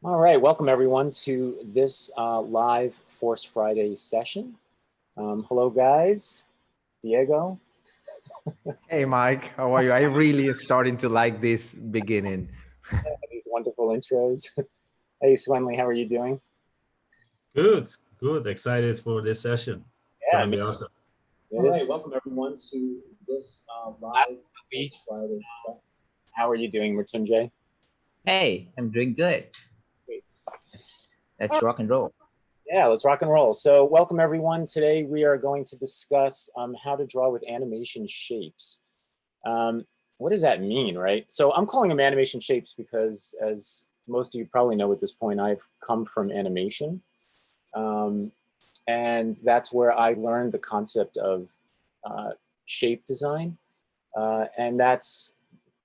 All right, welcome everyone to this live Force Friday session. Hello guys, Diego. Hey Mike, how are you? I really starting to like this beginning. These wonderful intros. Hey Swenley, how are you doing? Good, good. Excited for this session. Yeah, Gonna be awesome. All right, welcome everyone to this live Force Friday session. How are you doing, Mritunjay? Hey, I'm doing good. Great. Let's rock and roll. Yeah, let's rock and roll. So welcome everyone. Today we are going to discuss how to draw with animation shapes. What does that mean, right? So I'm calling them animation shapes because, as most of you probably know at this point, I've come from animation. And that's where I learned the concept of shape design. And that's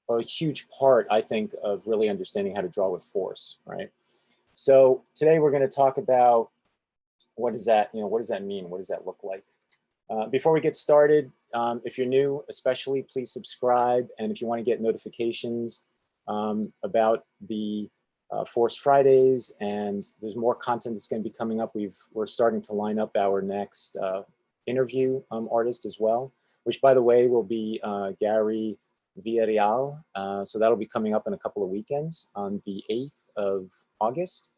a huge part, I think, of really understanding how to draw with force, right? So today we're going to talk about what does that mean? What does that look like? Before we get started, if you're new, especially, please subscribe. And if you want to get notifications about the Force Fridays, and there's more content that's going to be coming up. We're starting to line up our next interview artist as well, which, by the way, will be Gary Villarreal. So that'll be coming up in a couple of weekends on the 8th of August.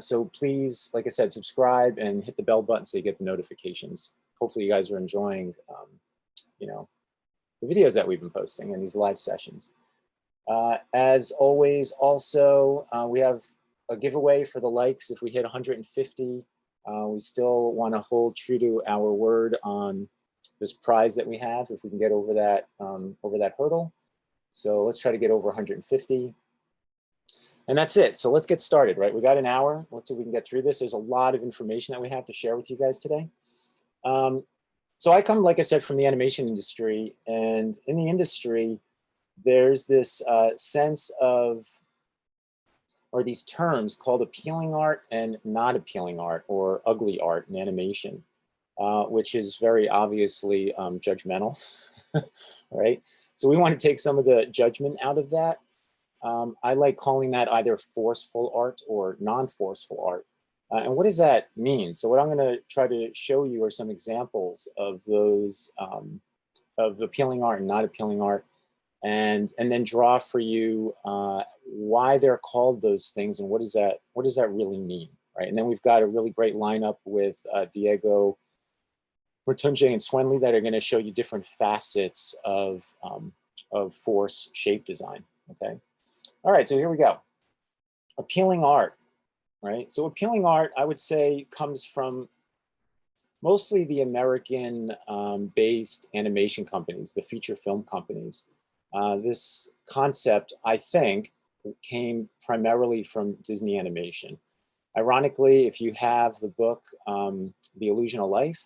So please, like I said, subscribe and hit the bell button so you get the notifications. Hopefully you guys are enjoying, the videos that we've been posting and these live sessions. As always, also, we have a giveaway for the likes. If we hit 150, we still want to hold true to our word on this prize that we have, if we can get over that hurdle. So let's try to get over 150. And that's it. So let's get started, right? We got an hour. Let's see if we can get through this. There's a lot of information that we have to share with you guys today. So I come, like I said, from the animation industry. And in the industry, there's this sense of, or these terms called appealing art and not appealing art, or ugly art in animation, which is very obviously judgmental, right? So we want to take some of the judgment out of that. I like calling that either forceful art or non-forceful art. And what does that mean? So what I'm going to try to show you are some examples of those, of appealing art and not appealing art, and then draw for you why they're called those things and what does that really mean, right? And then we've got a really great lineup with Diego, Mritunjay, and Swenley that are going to show you different facets of force shape design. Okay. All right, so here we go. Appealing art, right? So appealing art, I would say, comes from mostly the American-based animation companies, the feature film companies. This concept, I think, came primarily from Disney Animation. Ironically, if you have the book, The Illusion of Life,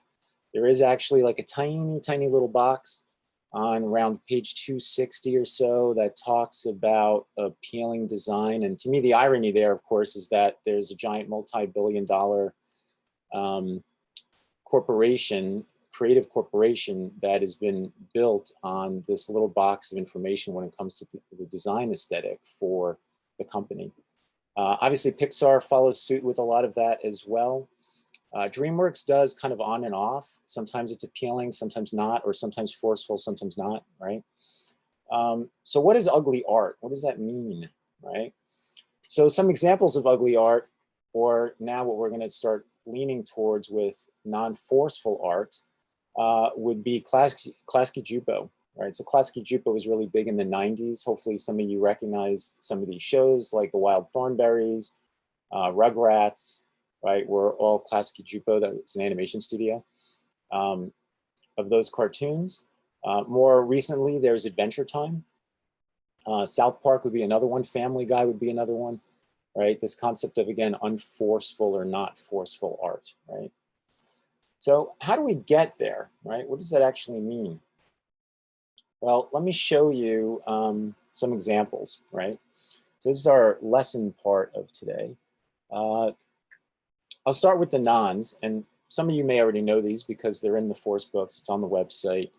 there is actually like a tiny, tiny little box on around page 260 or so that talks about appealing design. And to me, the irony there, of course, is that there's a giant multi-billion-dollar corporation, creative corporation, that has been built on this little box of information when it comes to the design aesthetic for the company. Obviously, Pixar follows suit with a lot of that as well. DreamWorks does kind of on and off. Sometimes it's appealing, sometimes not, or sometimes forceful, sometimes not, right? So what is ugly art? What does that mean, right? So some examples of ugly art, or now what we're going to start leaning towards with non-forceful art, would be classic Jupo, right? So classic Jupo was really big in the 90s. Hopefully some of you recognize some of these shows like The Wild Thornberrys, Rugrats, right? Were all classic Jupo, that's an animation studio, of those cartoons. More recently, there's Adventure Time. South Park would be another one. Family Guy would be another one, right? This concept of, again, unforceful or not forceful art, right? So how do we get there, right? What does that actually mean? Well, let me show you some examples, right? So this is our lesson part of today. I'll start with the nons, and some of you may already know these because they're in the Force books. It's on the website.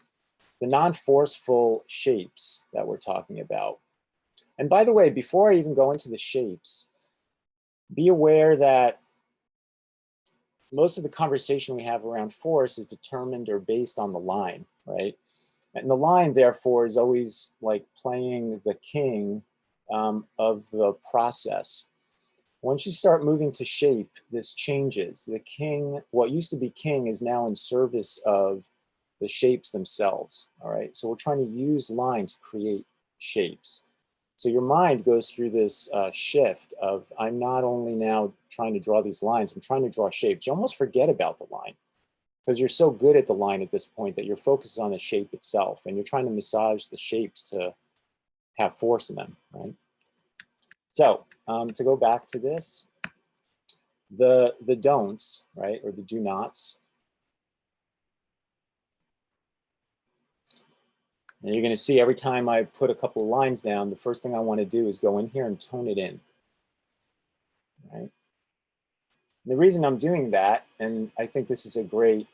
The non-forceful shapes that we're talking about. And by the way, before I even go into the shapes, be aware that most of the conversation we have around force is determined or based on the line, right? And the line, therefore, is always like playing the king of the process. Once you start moving to shape, this changes. The king, what used to be king, is now in service of the shapes themselves, all right? So we're trying to use line to create shapes. So your mind goes through this shift of, I'm not only now trying to draw these lines, I'm trying to draw shapes. You almost forget about the line because you're so good at the line at this point that you're focused on the shape itself and you're trying to massage the shapes to have force in them, right? So to go back to this, the don'ts, right, or the do nots. And you're going to see every time I put a couple of lines down, the first thing I want to do is go in here and tone it in, right? And the reason I'm doing that, and I think this is a great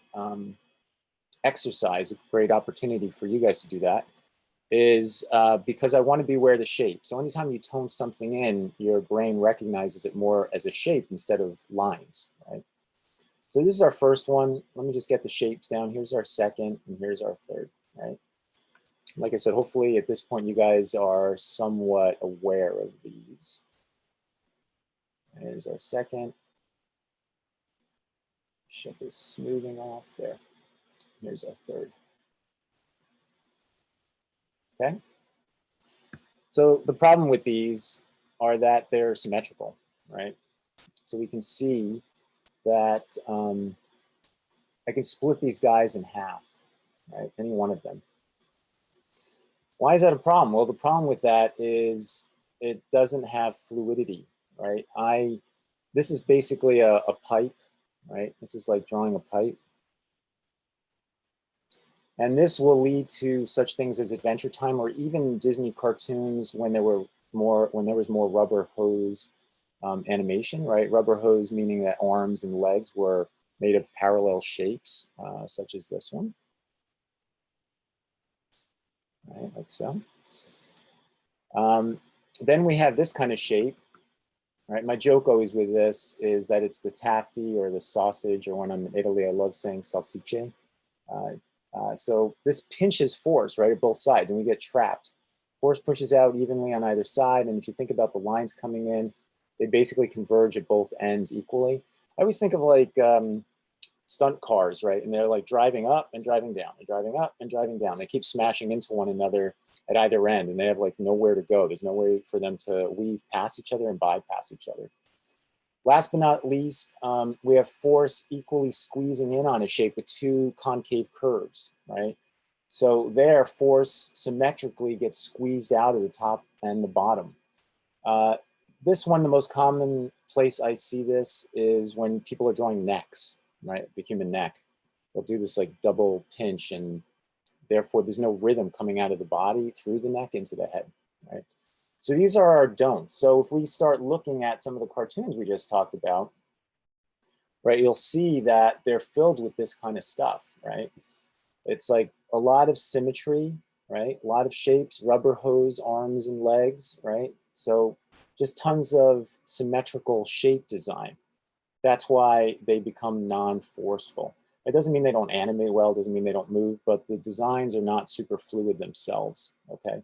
exercise, a great opportunity for you guys to do that, is because I want to be aware of the shape. So anytime you tone something in, your brain recognizes it more as a shape instead of lines, right? So this is our first one. Let me just get the shapes down. Here's our second, and here's our third, right? Like I said, hopefully at this point you guys are somewhat aware of these. Here's our second. Ship is smoothing off there. Here's our third. Okay. So the problem with these are that they're symmetrical, right? So we can see that I can split these guys in half, right? Any one of them. Why is that a problem? Well, the problem with that is it doesn't have fluidity, right? This is basically a pipe, right? This is like drawing a pipe. And this will lead to such things as Adventure Time or even Disney cartoons when there was more rubber hose animation, right? Rubber hose meaning that arms and legs were made of parallel shapes, such as this one. Right, like so. Then we have this kind of shape, right? My joke always with this is that it's the taffy or the sausage, or when I'm in Italy, I love saying salsicce. So this pinches force, right, at both sides, and we get trapped. Force pushes out evenly on either side, and if you think about the lines coming in, they basically converge at both ends equally. I always think of like stunt cars, right? And they're like driving up and driving down, and driving up and driving down. They keep smashing into one another at either end, and they have like nowhere to go. There's no way for them to weave past each other and bypass each other. Last but not least, we have force equally squeezing in on a shape with two concave curves, right? So there, force symmetrically gets squeezed out of the top and the bottom. This one, the most common place I see this is when people are drawing necks, right? The human neck. They'll do this like double pinch, and therefore there's no rhythm coming out of the body through the neck into the head, right? So these are our don'ts. So if we start looking at some of the cartoons we just talked about, right, you'll see that they're filled with this kind of stuff, right? It's like a lot of symmetry, right? A lot of shapes, rubber hose, arms and legs, right? So just tons of symmetrical shape design. That's why they become non-forceful. It doesn't mean they don't animate well, doesn't mean they don't move, but the designs are not super fluid themselves, okay?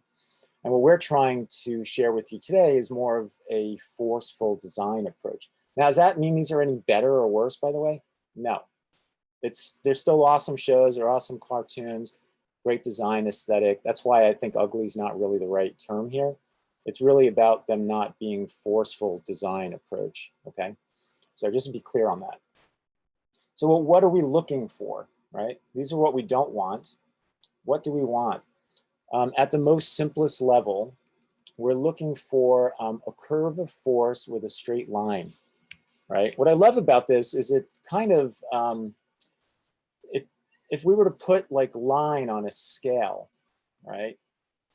And what we're trying to share with you today is more of a forceful design approach. Now, does that mean these are any better or worse, by the way? No. They're still awesome shows, they're awesome cartoons, great design aesthetic. That's why I think ugly is not really the right term here. It's really about them not being forceful design approach, okay? So just to be clear on that. So what are we looking for, right? These are what we don't want. What do we want? At the most simplest level, we're looking for a curve of force with a straight line, right? What I love about this is it kind of, if we were to put like line on a scale, right?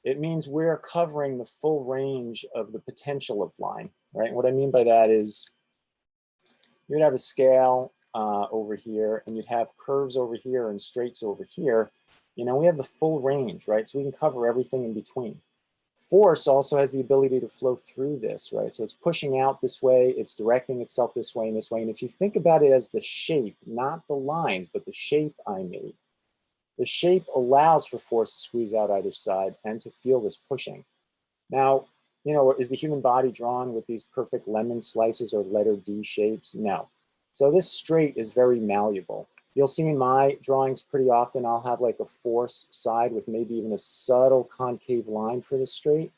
It means we're covering the full range of the potential of line, right? What I mean by that is you'd have a scale over here, and you'd have curves over here and straights over here. You know, we have the full range, right? So we can cover everything in between. Force also has the ability to flow through this, right? So it's pushing out this way, it's directing itself this way and this way. And if you think about it as the shape, not the lines, but the shape I made, the shape allows for force to squeeze out either side and to feel this pushing. Now, you know, is the human body drawn with these perfect lemon slices or letter D shapes? No. So this straight is very malleable. You'll see in my drawings pretty often, I'll have like a force side with maybe even a subtle concave line for the straight,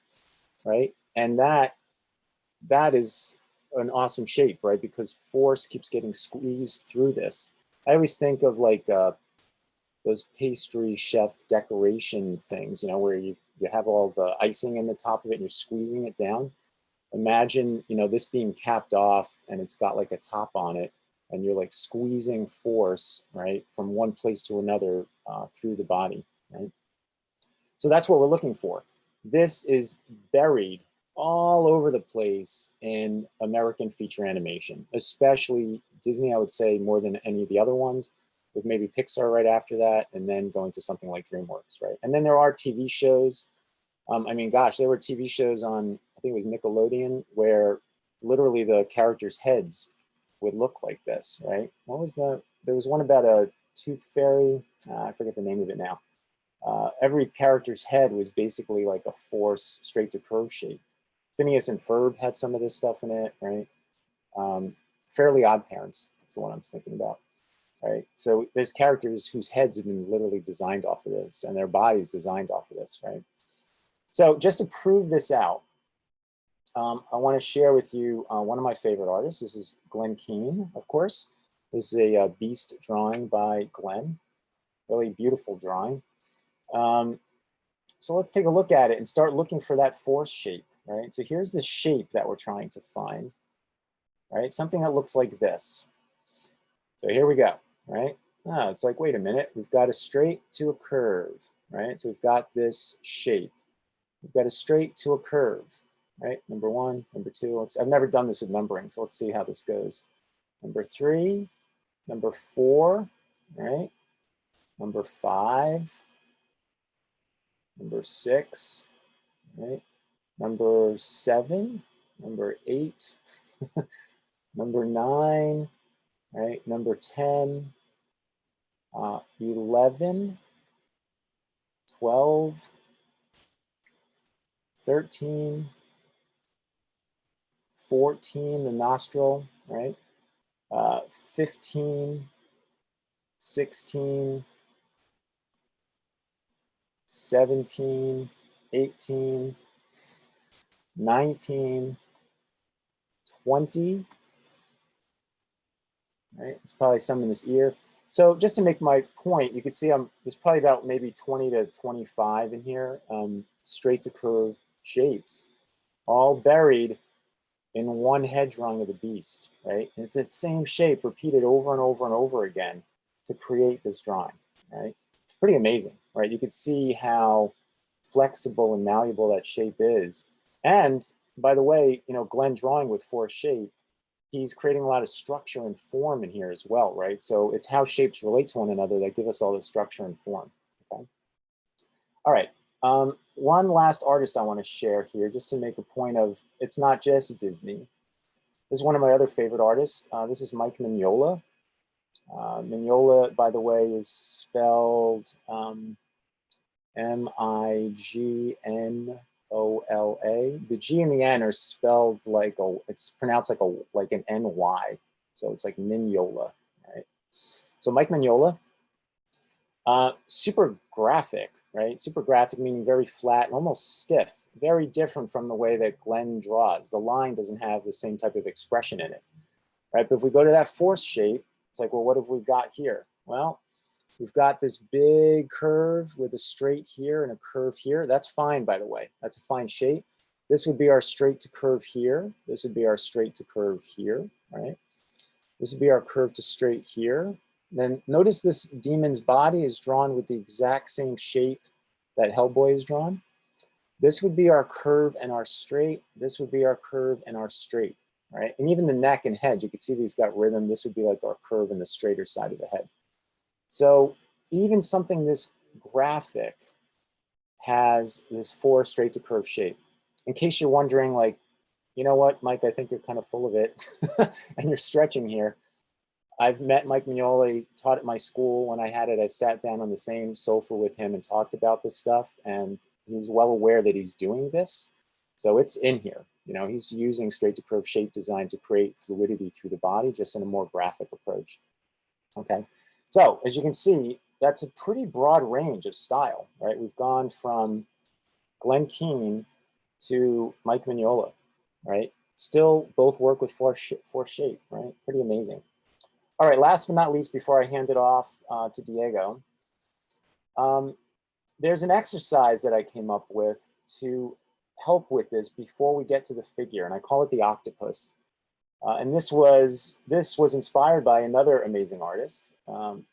right? And that is an awesome shape, right? Because force keeps getting squeezed through this. I always think of like those pastry chef decoration things, you know, where you have all the icing in the top of it and you're squeezing it down. Imagine, you know, this being capped off and it's got like a top on it and you're like squeezing force, right, from one place to another through the body, right? So that's what we're looking for. This is buried all over the place in American feature animation, especially Disney, I would say, more than any of the other ones, with maybe Pixar right after that, and then going to something like DreamWorks, right? And then there are TV shows. I mean, gosh, there were TV shows on, I think it was Nickelodeon, where literally the characters' heads would look like this, right? What was there was one about a tooth fairy. I forget the name of it now. Every character's head was basically like a force straight to curve shape. Phineas and Ferb had some of this stuff in it, right? Fairly Odd Parents, that's the one I'm thinking about, right? So there's characters whose heads have been literally designed off of this and their bodies designed off of this, right? So just to prove this out, I want to share with you one of my favorite artists. This is Glenn Keane, of course. This is a beast drawing by Glenn. Really beautiful drawing. So let's take a look at it and start looking for that force shape, right? So here's the shape that we're trying to find, right? Something that looks like this. So here we go, right? Oh, it's like, wait a minute, we've got a straight to a curve, right? So we've got this shape. We've got a straight to a curve, right? Number one, number two. I've never done this with numbering, so let's see how this goes. Number three, number four, right? Number five, number six, right? Number seven, number eight, number nine, right? Number 10, 11, 12, 13, 14, the nostril, right? 15, 16, 17, 18, 19, 20, right? There's probably some in this ear. So just to make my point, you can see there's probably about maybe 20 to 25 in here, straight to curve shapes, all buried in one head drawing of the beast, right? And it's the same shape repeated over and over and over again to create this drawing, right? It's pretty amazing, right? You can see how flexible and malleable that shape is. And by the way, you know, Glenn drawing with force shape, he's creating a lot of structure and form in here as well, right? So it's how shapes relate to one another that give us all the structure and form, okay? All right, one last artist I want to share here just to make a point of, it's not just Disney. This is one of my other favorite artists. This is Mike Mignola. Mignola, by the way, is spelled M-I-G-N-O-L-A. The G and the N are spelled like it's pronounced like an N-Y. So it's like Mignola, right? So Mike Mignola, super graphic, right? Super graphic meaning very flat and almost stiff, very different from the way that Glenn draws. The line doesn't have the same type of expression in it, right? But if we go to that force shape, it's like, well, what have we got here? Well, we've got this big curve with a straight here and a curve here. That's fine, by the way. That's a fine shape. This would be our straight to curve here. This would be our straight to curve here, right? This would be our curve to straight here. Then notice this demon's body is drawn with the exact same shape that Hellboy is drawn. This would be our curve and our straight. This would be our curve and our straight, right? And even the neck and head, you can see these got rhythm. This would be like our curve and the straighter side of the head. So even something this graphic has this 4 straight to curve shape. In case you're wondering, like, you know what, Mike, I think you're kind of full of it and you're stretching here. I've met Mike Mignola. He taught at my school. When I had it, I sat down on the same sofa with him and talked about this stuff, and he's well aware that he's doing this. So it's in here. You know, he's using straight to curve shape design to create fluidity through the body, just in a more graphic approach. Okay, so as you can see, that's a pretty broad range of style, right? We've gone from Glenn Keane to Mike Mignola, right? Still both work with force shape, right? Pretty amazing. All right, last but not least, before I hand it off to Diego, there's an exercise that I came up with to help with this before we get to the figure, and I call it the octopus. And this was inspired by another amazing artist.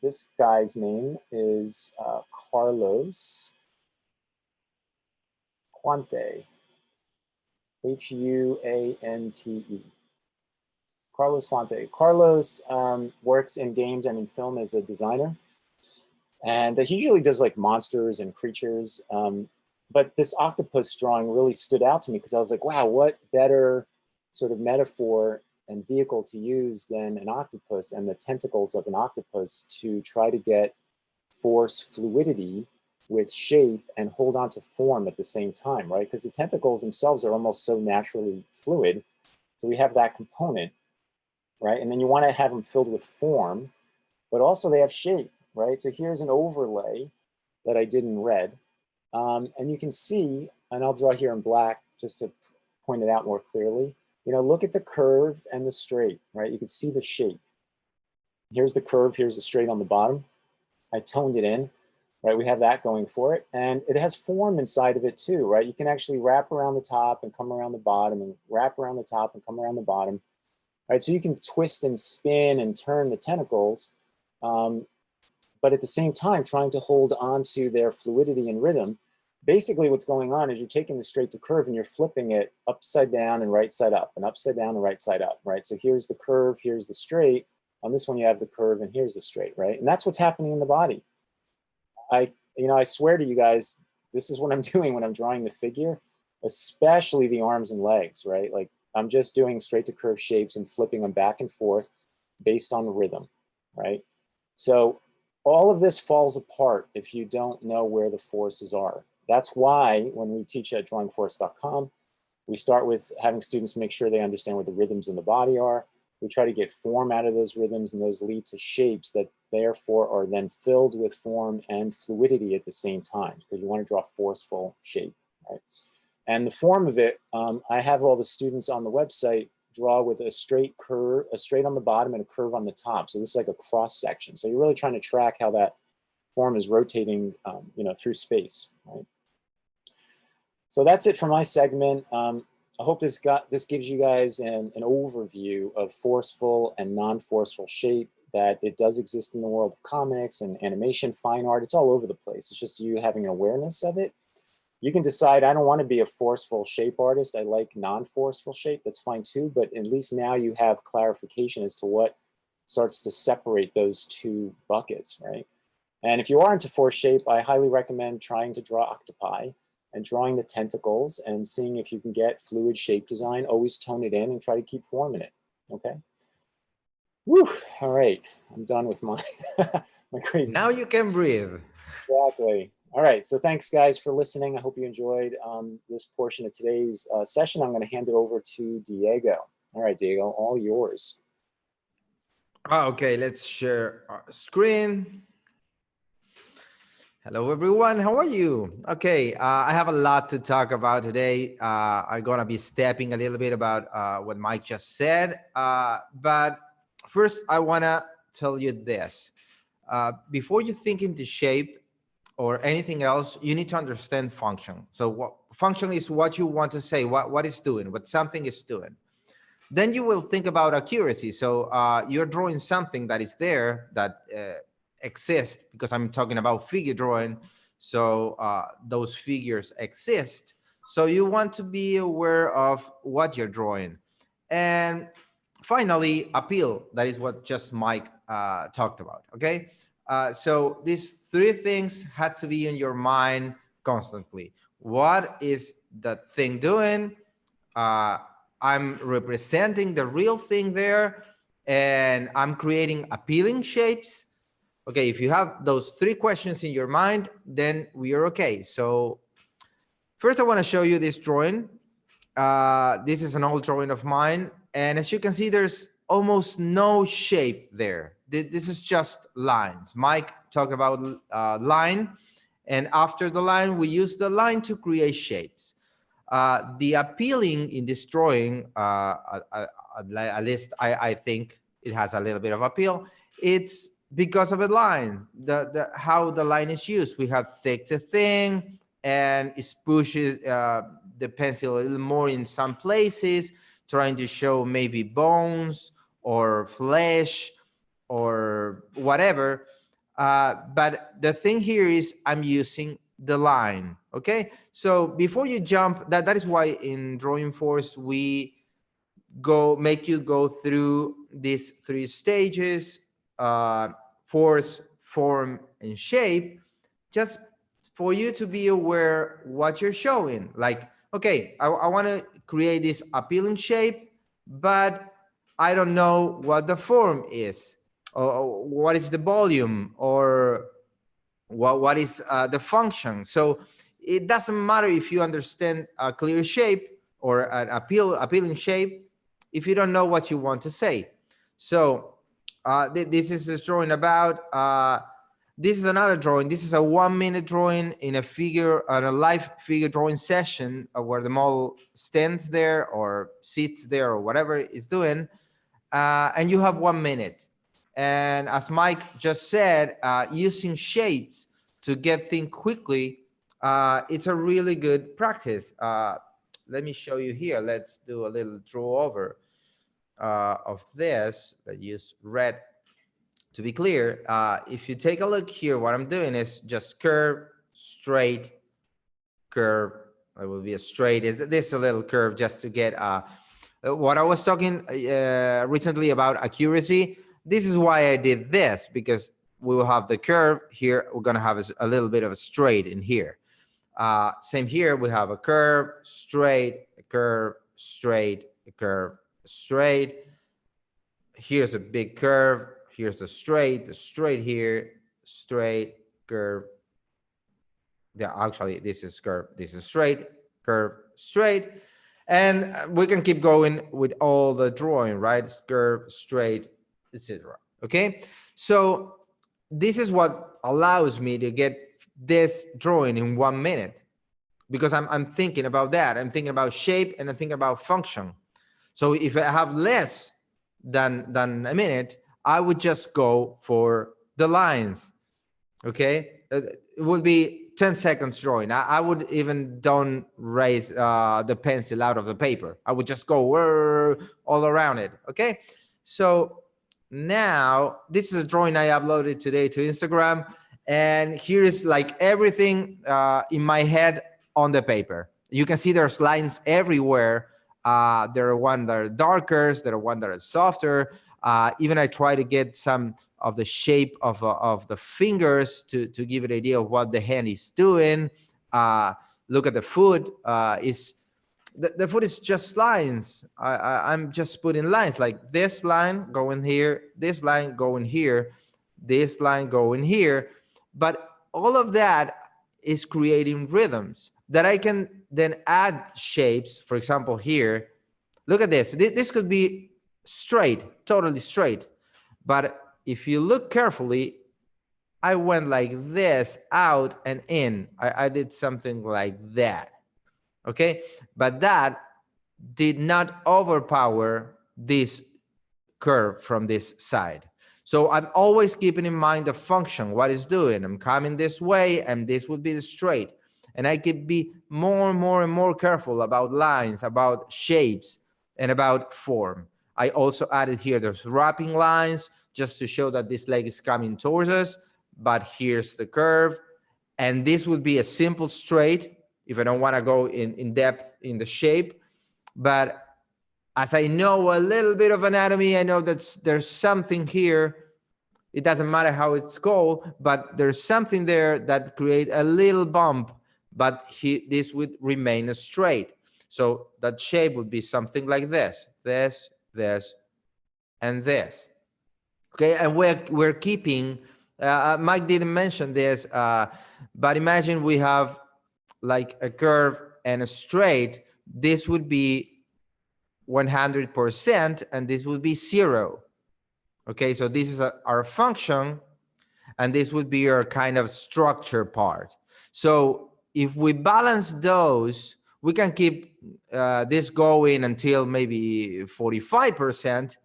This guy's name is Carlos Quante, Huante. Carlos Quante. Carlos works in games and in film as a designer. And he usually does like monsters and creatures. But this octopus drawing really stood out to me because I was like, wow, what better sort of metaphor and vehicle to use than an octopus and the tentacles of an octopus to try to get force fluidity with shape and hold on to form at the same time, right? Because the tentacles themselves are almost so naturally fluid. So we have that component, right? And then you want to have them filled with form, but also they have shape, right? So here's an overlay that I did in red. And you can see, and I'll draw here in black just to point it out more clearly. You know, look at the curve and the straight, right? You can see the shape. Here's the curve, here's the straight on the bottom. I toned it in, right? We have that going for it. And it has form inside of it too, right? You can actually wrap around the top and come around the bottom and wrap around the top and come around the bottom, right? So you can twist and spin and turn the tentacles, but at the same time, trying to hold on to their fluidity and rhythm. Basically what's going on is you're taking the straight to curve and you're flipping it upside down and right side up and upside down and right side up, right? So here's the curve, here's the straight. On this one, you have the curve and here's the straight, right? And that's what's happening in the body. I swear to you guys, this is what I'm doing when I'm drawing the figure, especially the arms and legs, right? Like I'm just doing straight to curve shapes and flipping them back and forth based on rhythm, right? So all of this falls apart if you don't know where the forces are. That's why when we teach at drawingforce.com, we start with having students make sure they understand what the rhythms in the body are. We try to get form out of those rhythms, and those lead to shapes that therefore are then filled with form and fluidity at the same time, because you want to draw forceful shape, right? And the form of it, I have all the students on the website draw with a straight curve, a straight on the bottom and a curve on the top. So this is like a cross section. So you're really trying to track how that form is rotating, through space, right? So that's it for my segment. I hope this gives you guys an overview of forceful and non-forceful shape, that it does exist in the world of comics and animation, fine art. It's all over the place. It's just you having an awareness of it. You can decide, I don't want to be a forceful shape artist. I like non-forceful shape. That's fine too. But at least now you have clarification as to what starts to separate those two buckets, right? And if you are into force shape, I highly recommend trying to draw octopi and drawing the tentacles and seeing if you can get fluid shape design. Always tone it in and try to keep form in it, okay? Woo, all right, I'm done with my, my crazy Now stuff. you can breathe. Exactly. All right, so thanks guys for listening. I hope you enjoyed this portion of today's session. I'm gonna hand it over to Diego. All right, Diego, all yours. Okay, let's share our screen. Hello, everyone. How are you? Okay, I have a lot to talk about today. I'm going to be stepping a little bit about what Mike just said. But first, I want to tell you this. Before you think into shape or anything else, you need to understand function. So what function is what you want to say, what it's doing, what something is doing. Then you will think about accuracy. So you're drawing something that is there that exist, because I'm talking about figure drawing. So those figures exist. So you want to be aware of what you're drawing. And finally, appeal. That is what just Mike talked about. Okay. So these three things had to be in your mind constantly. What is that thing doing? I'm representing the real thing there, and I'm creating appealing shapes. Okay, if you have those 3 questions in your mind, then we are okay. So first I want to show you this drawing. This is an old drawing of mine, and as you can see, there's almost no shape there. This is just lines. Mike talked about line, and after the line, we use the line to create shapes. The appealing in this drawing, at least I think it has a little bit of appeal. It's because of a line, how the line is used. We have thick to thin, and it pushes the pencil a little more in some places, trying to show maybe bones or flesh or whatever. But the thing here is I'm using the line. Okay, so before you jump, that is why in Drawing Force we make you go through these 3 stages: force, form, and shape, just for you to be aware what you're showing. Like, okay, I want to create this appealing shape, but I don't know what the form is, or what is the volume, or what is the function. So it doesn't matter if you understand a clear shape or an appealing shape if you don't know what you want to say. So this is a drawing about. This is another drawing. This is a 1-minute drawing in a live figure drawing session where the model stands there or sits there or whatever it's doing, and you have 1 minute. And as Mike just said, using shapes to get things quickly, it's a really good practice. Let me show you here. Let's do a little draw over of this. Let's use red to be clear. If you take a look here, what I'm doing is just curve, straight, curve. It will be a straight. This is a little curve just to get what I was talking recently about accuracy. This is why I did this, because we will have the curve here. We're going to have a little bit of a straight in here. Same here. We have a curve, straight, a curve, straight, a curve, straight. Here's a big curve. Here's the straight here, straight, curve. Yeah, actually, this is curve. This is straight, curve, straight. And we can keep going with all the drawing, right? Curve, straight, etc. Okay, so this is what allows me to get this drawing in 1 minute, because I'm thinking about that. I'm thinking about shape and I'm thinking about function. So if I have less than a minute, I would just go for the lines. Okay, it would be 10 seconds drawing. I would even don't raise the pencil out of the paper. I would just go all around it. Okay, so now this is a drawing I uploaded today to Instagram, and here is like everything in my head on the paper. You can see there's lines everywhere. There are ones that are darker, there are ones that are softer. Even I try to get some of the shape of the fingers to give an idea of what the hand is doing. Look at the foot. The foot is just lines. I'm just putting lines, like this line going here, this line going here, this line going here. But all of that is creating rhythms that I can then add shapes. For example, here, look at this. This could be straight, totally straight. But if you look carefully, I went like this, out and in. I did something like that. Okay, but that did not overpower this curve from this side. So I'm always keeping in mind the function, what it's doing. I'm coming this way, and this would be the straight. And I could be more and more careful about lines, about shapes, and about form. I also added here, there's wrapping lines just to show that this leg is coming towards us, but here's the curve. And this would be a simple straight if I don't want to go in depth in the shape. But as I know a little bit of anatomy, I know that there's something here. It doesn't matter how it's called, but there's something there that create a little bump but this would remain straight. So that shape would be something like this, and this. Okay, and we're keeping, Mike didn't mention this, but imagine we have like a curve and a straight. This would be 100% and this would be 0. Okay, so this is our function and this would be our kind of structure part. So if we balance those, we can keep this going until maybe 45%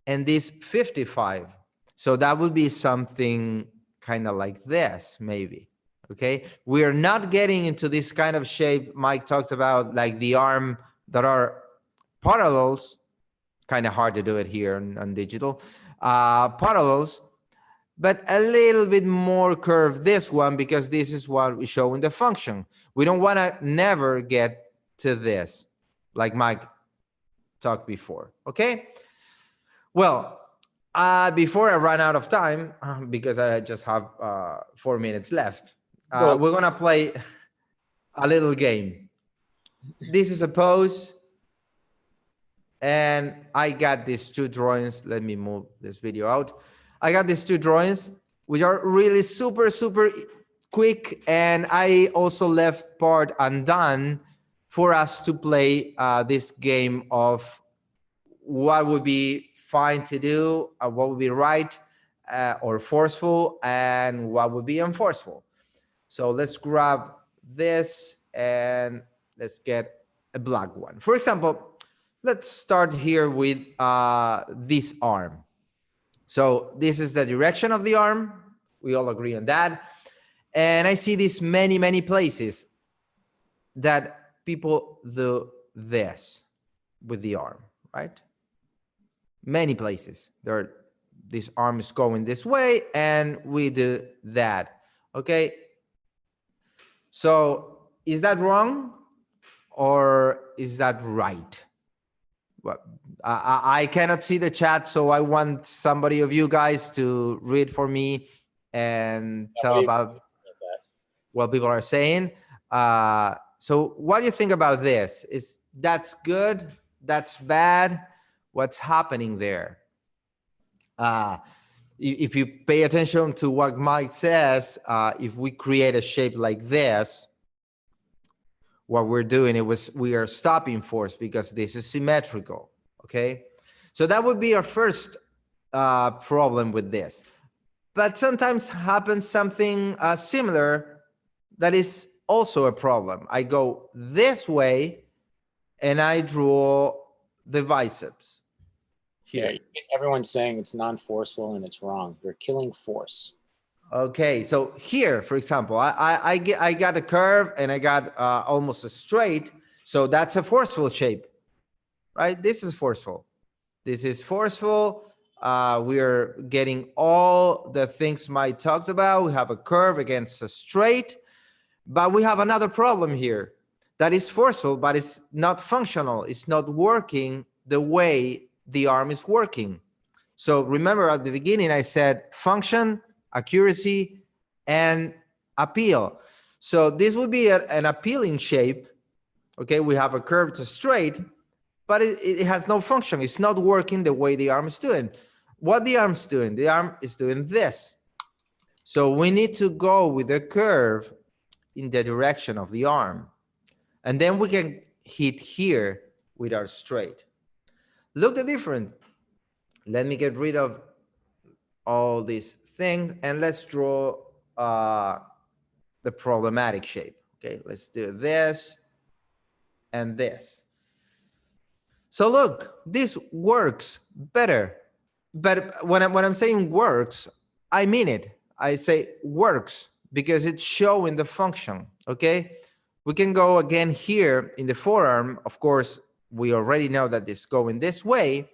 and this 55. So that would be something kind of like this, maybe. Okay, we are not getting into this kind of shape Mike talks about, like the arm that are parallels. Kind of hard to do it here on digital. Parallels, but a little bit more curved this one, because this is what we show in the function. We don't want to never get to this, like Mike talked before. Okay. Well, before I run out of time, because I just have 4 minutes left, we're going to play a little game. This is a pose. And I got these 2 drawings. Let me move this video out. I got these 2 drawings, which are really super, super quick. And I also left part undone for us to play this game of what would be fine to do, what would be right or forceful, and what would be unforceful. So let's grab this and let's get a black one. For example, let's start here with this arm. So this is the direction of the arm. We all agree on that. And I see this many places that people do this with the arm, right? Many places. This arm is going this way and we do that, okay? So is that wrong or is that right? Well, I cannot see the chat, so I want somebody of you guys to read for me and tell about what people are saying. So what do you think about this? That's good? That's bad? What's happening there? If you pay attention to what Mike says, if we create a shape like this, what we're doing, we are stopping force because this is symmetrical, okay? So that would be our first problem with this. But sometimes happens something similar that is also a problem. I go this way and I draw the biceps here. Yeah, everyone's saying it's non-forceful and it's wrong. You're killing force. Okay, so here, for example, I got a curve and I got almost a straight. So that's a forceful shape, right? This is forceful. This is forceful. We are getting all the things Mike talked about. We have a curve against a straight, but we have another problem here that is forceful, but it's not functional. It's not working the way the arm is working. So remember at the beginning, I said function, accuracy, and appeal. So this would be an appealing shape. Okay, we have a curve to straight, but it has no function. It's not working the way the arm is doing. What the arm's doing? The arm is doing this. So we need to go with the curve in the direction of the arm. And then we can hit here with our straight. Look the difference. Let me get rid of all these things and let's draw the problematic shape. Okay, let's do this and this. So look, this works better. But when I'm saying works, I mean it. I say works because it's showing the function, okay? We can go again here in the forearm. Of course, we already know that it's going this way.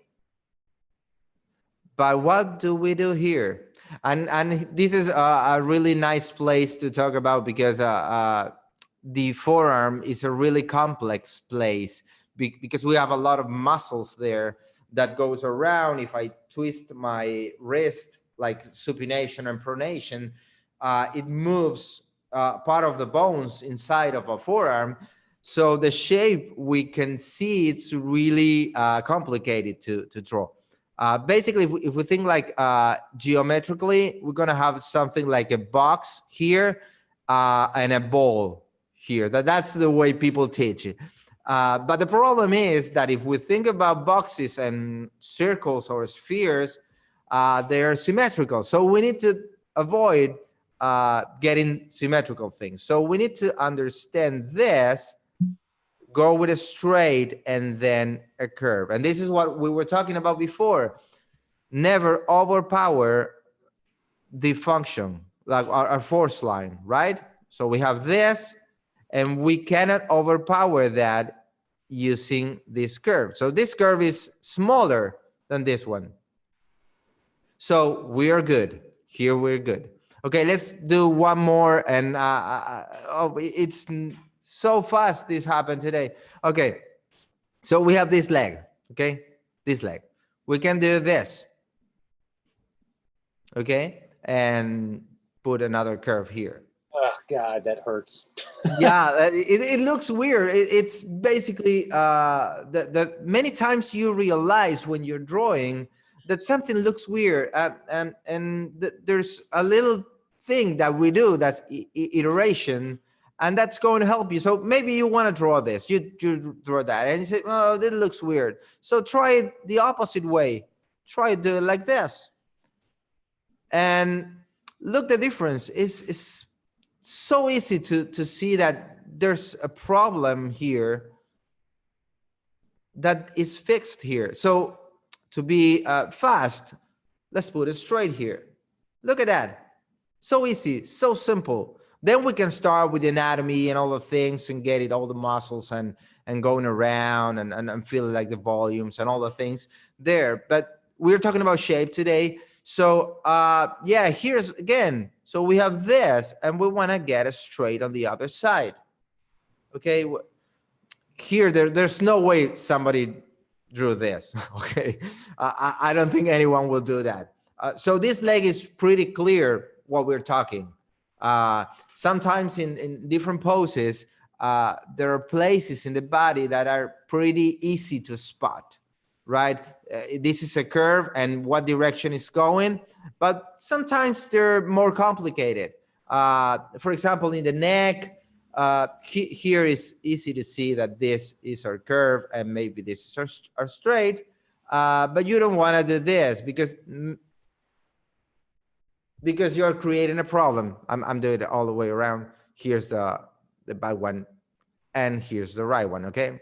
But what do we do here? And this is a really nice place to talk about because the forearm is a really complex place because we have a lot of muscles there that goes around. If I twist my wrist like supination and pronation, it moves part of the bones inside of a forearm. So the shape, we can see it's really complicated to draw. Basically, if we think like geometrically, we're gonna have something like a box here and a ball here. That's the way people teach it. But the problem is that if we think about boxes and circles or spheres, they're symmetrical. So we need to avoid getting symmetrical things. So we need to understand this, go with a straight and then a curve. And this is what we were talking about before. Never overpower the function, like our force line, right? So we have this, and we cannot overpower that using this curve. So this curve is smaller than this one. So we are good. Here we're good. Okay, let's do one more. And oh, it's so fast this happened today. Okay, so we have this leg, okay? This leg. We can do this, okay? And put another curve here. Oh God, that hurts. Yeah, it looks weird. It's basically the many times you realize when you're drawing that something looks weird, and there's a little thing that we do that's iteration, and that's going to help you. So maybe you want to draw this, you draw that, and you say, oh, this looks weird. So try it the opposite way. Try to do it like this, and look, the difference is so easy to see that there's a problem here that is fixed here. So to be fast, let's put it straight here. Look at that. So easy, so simple. Then we can start with the anatomy and all the things and get it, all the muscles and going around and feel like the volumes and all the things there. But we're talking about shape today. So yeah, here's again. So we have this, and we want to get it straight on the other side. Okay, here there's no way somebody drew this. Okay, I don't think anyone will do that. So this leg is pretty clear what we're talking. Sometimes in different poses, there are places in the body that are pretty easy to spot, right? This is a curve and what direction is going, but sometimes they're more complicated. For example, in the neck, here is easy to see that this is our curve and maybe this is our straight, but you don't want to do this because you're creating a problem. I'm doing it all the way around. Here's the bad one, and here's the right one, okay?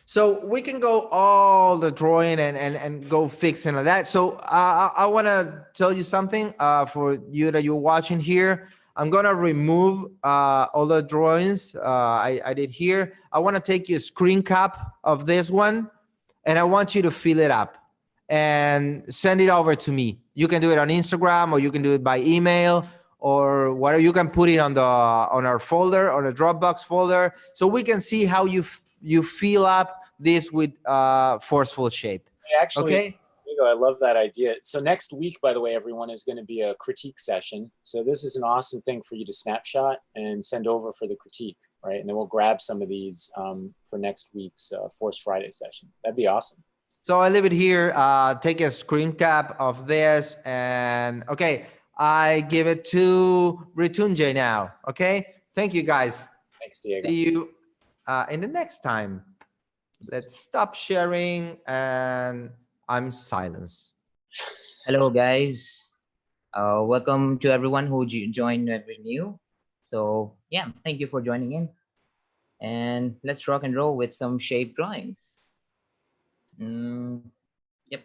So we can go all the drawing and go fixing all that. So I want to tell you something for you that you're watching here. I'm going to remove all the drawings I did here. I want to take you a screen cap of this one, and I want you to fill it up and send it over to me. You can do it on Instagram, or you can do it by email, or whatever. You can put it on our folder, on a Dropbox folder, so we can see how you fill up this with forceful shape. Actually, okay. I love that idea. So next week, by the way, everyone, is going to be a critique session. So this is an awesome thing for you to snapshot and send over for the critique, right? And then we'll grab some of these for next week's Force Friday session. That'd be awesome. So I leave it here. Take a screen cap of this, and okay, I give it to Ritunjay now. Okay, thank you guys. Thanks, Diego. See you in the next time. Let's stop sharing, and I'm silenced. Hello, guys. Welcome to everyone who joined new. So yeah, thank you for joining in. And let's rock and roll with some shape drawings. Yep.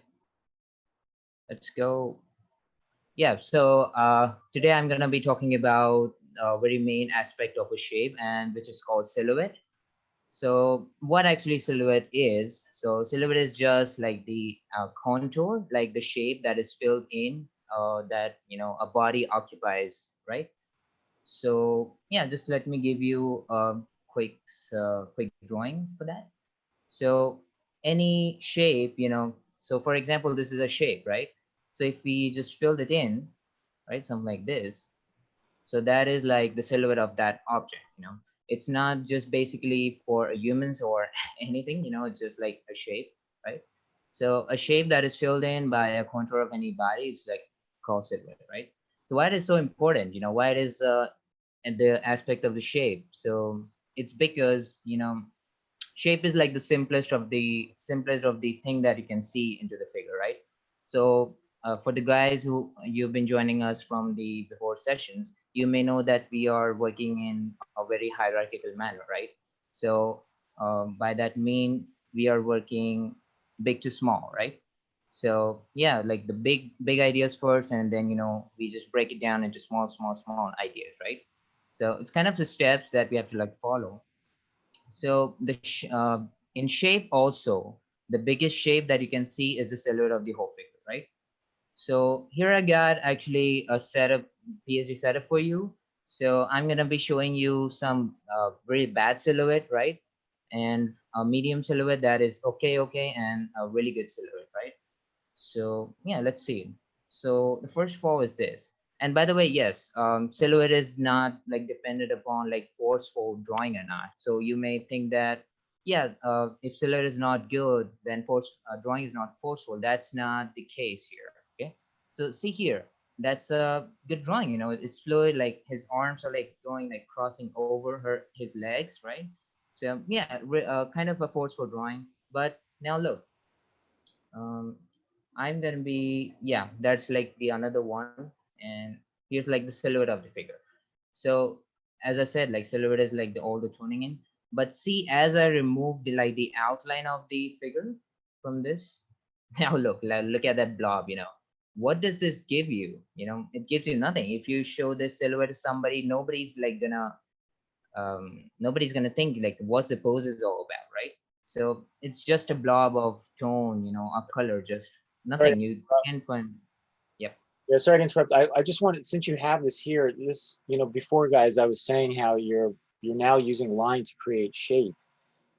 Let's go. Yeah, so today I'm going to be talking about a very main aspect of a shape, and which is called silhouette. So what actually silhouette is? So silhouette is just like the contour, like the shape that is filled in, that a body occupies, right? So yeah, just let me give you a quick drawing for that. So any shape, so for example, this is a shape, right? So if we just filled it in, right, something like this. So that is like the silhouette of that object, it's not just basically for humans or anything, it's just like a shape, right? So a shape that is filled in by a contour of any body is like called silhouette, right? So why it is so important, why it is and the aspect of the shape. So it's because, shape is like the simplest of the thing that you can see into the figure, right? So for the guys who you've been joining us from the before sessions, you may know that we are working in a very hierarchical manner, right? So by that mean we are working big to small, right? So yeah, like the big ideas first, and then we just break it down into small ideas, right? So it's kind of the steps that we have to like follow. So in shape also, the biggest shape that you can see is the silhouette of the whole figure, right? So here I got actually a setup, PSG setup for you. So I'm gonna be showing you some really bad silhouette, right? And a medium silhouette that is okay, and a really good silhouette, right? So yeah, let's see. So the first fall is this. And by the way, yes, silhouette is not like dependent upon like forceful drawing or not. So you may think that, yeah, if silhouette is not good, then drawing is not forceful. That's not the case here. Okay. So see here, that's a good drawing. It's fluid. Like his arms are like going like crossing over his legs, right? So yeah, kind of a forceful drawing. But now look, um, I'm gonna be, yeah, that's like the another one, and here's like the silhouette of the figure. So as I said, like silhouette is like all the toning in, but see, as I remove the like the outline of the figure from this, now look, like, look at that blob. What does this give you? It gives you nothing. If you show this silhouette to somebody, nobody's gonna think like what's the pose is all about, right? So it's just a blob of tone, of color, just Right. nothing. You can find. Yep. Yeah, sorry to interrupt. I just wanted, since you have this here, this, before, guys, I was saying how you're now using line to create shape.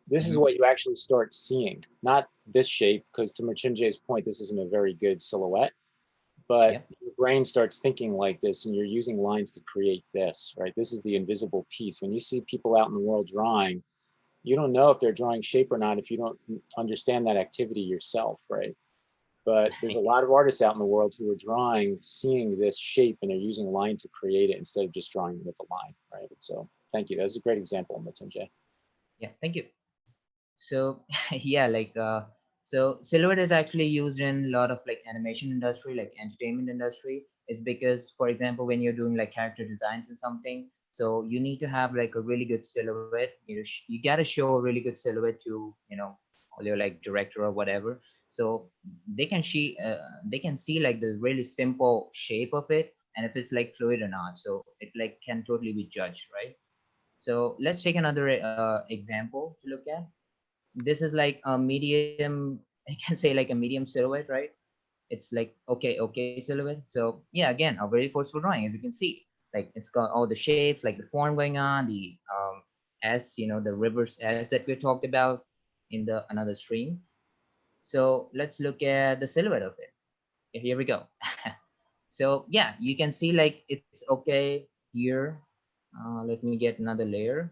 This is Mhm. what you actually start seeing, not this shape, because to Machinje's point, this isn't a very good silhouette, but Yep. your brain starts thinking like this, and you're using lines to create this, right? This is the invisible piece. When you see people out in the world drawing, you don't know if they're drawing shape or not if you don't understand that activity yourself, right? But there's a lot of artists out in the world who are drawing, seeing this shape, and they're using line to create it instead of just drawing with a line, right? So thank you. That was a great example, Matunje. Yeah. Thank you. So yeah, like so silhouette is actually used in a lot of like animation industry, like entertainment industry. Is because, for example, when you're doing like character designs and something, so you need to have like a really good silhouette. You gotta show a really good silhouette to all your like director or whatever. So they can see like the really simple shape of it, and if it's like fluid or not. So it like can totally be judged, right? So let's take another example to look at. This is like a medium, I can say like a medium silhouette, right? It's like okay silhouette. So yeah, again, a very forceful drawing, as you can see. Like it's got all the shapes, like the form going on, the s, the reverse s that we talked about in the another stream. So let's look at the silhouette of it. Here we go. So yeah, you can see like it's okay here. Let me get another layer.